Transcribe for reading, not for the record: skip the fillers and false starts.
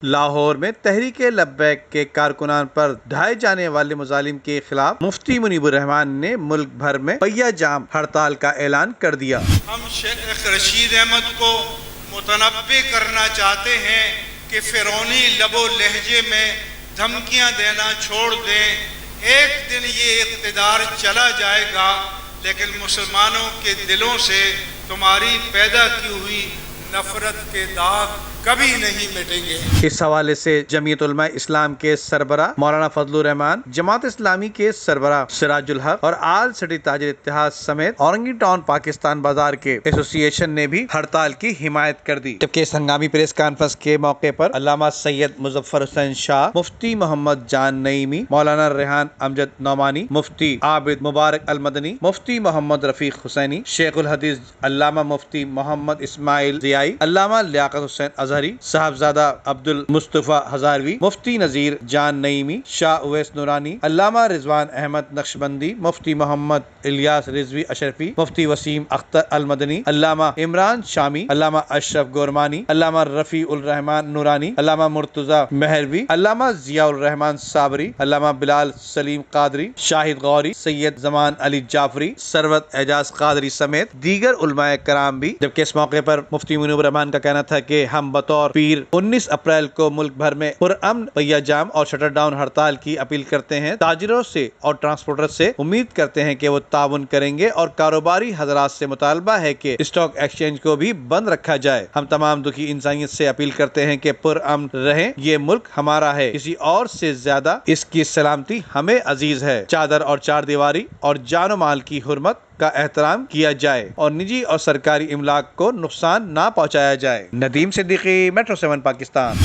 لاہور میں تحریک لبیک کے کارکنان پر ڈھائے جانے والے مظالم کے خلاف مفتی منیب الرحمان نے ملک بھر میں پہیہ جام ہڑتال کا اعلان کر دیا۔ ہم شیخ رشید احمد کو متنبع کرنا چاہتے ہیں کہ فرعونی لب و لہجے میں دھمکیاں دینا چھوڑ دیں۔ ایک دن یہ اقتدار چلا جائے گا، لیکن مسلمانوں کے دلوں سے تمہاری پیدا کی ہوئی نفرت کے داغ کبھی نہیں مٹیں گے۔ اس حوالے سے جمعیت علماء اسلام کے سربراہ مولانا فضل الرحمان، جماعت اسلامی کے سربراہ سراج الحق اور آل سٹی تاجر اتحاد سمیت اورنگی ٹاؤن پاکستان بازار کے ایسوسی ایشن نے بھی ہڑتال کی حمایت کر دی۔ جبکہ اس ہنگامی پریس کانفرنس کے موقع پر علامہ سید مظفر حسین شاہ، مفتی محمد جان نعیمی، مولانا ریحان امجد نعمانی، مفتی عابد مبارک المدنی، مفتی محمد رفیق حسینی، شیخ الحدیث علامہ مفتی محمد اسماعیل ضیائی، علامہ لیاقت حسین اظہری، صاحبزادہ عبد المصطفیٰ ہزاروی، مفتی نذیر جان نعیمی، شاہ اویس نورانی، علامہ رضوان احمد نقشبندی، مفتی محمد الیاس رضوی اشرفی، مفتی وسیم اختر المدنی، علامہ عمران شامی، علامہ اشرف گورمانی، علامہ رفیع الرحمان نورانی، علامہ مرتضی مہروی، علامہ ضیاء الرحمان صابری، علامہ بلال سلیم قادری، شاہد غوری، سید زمان علی جعفری، ثروت اعجاز قادری سمیت دیگر علماء کرام بھی۔ جبکہ اس موقع پر مفتی منیب الرحمان کا کہنا تھا کہ ہم بطور پیر 19 اپریل کو ملک بھر میں پرامن پہیہ جام اور شٹر ڈاؤن ہڑتال کی اپیل کرتے ہیں۔ تاجروں سے اور ٹرانسپورٹر سے امید کرتے ہیں کہ وہ تعاون کریں گے اور کاروباری حضرات سے مطالبہ ہے کہ اسٹاک ایکسچینج کو بھی بند رکھا جائے۔ ہم تمام دکھی انسانیت سے اپیل کرتے ہیں کہ پرامن رہیں، یہ ملک ہمارا ہے، کسی اور سے زیادہ اس کی سلامتی ہمیں عزیز ہے۔ چادر اور چار دیواری اور جان و مال کی حرمت کا احترام کیا جائے اور نجی اور سرکاری املاک کو نقصان نہ پہنچایا جائے۔ ندیم صدیقی، میٹرو 7 پاکستان۔